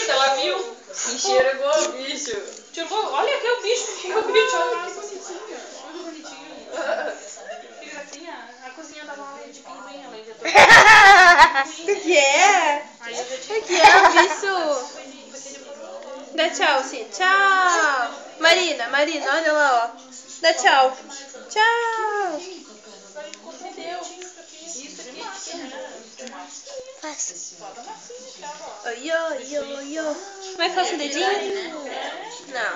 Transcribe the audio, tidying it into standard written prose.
Ela viu? Enxergou o bicho. Olha aqui o bicho. Olha que bonitinho. Muito bonitinho. Que gracinha. A cozinha da mala de pinguim. Ela inventou. O que é? O que é o bicho? Dá tchau, sim. Tchau. Marina, olha lá, ó. Dá tchau. Tchau. Faz. Oi, oi, oi, oi. Como é que faz o dedinho? Não.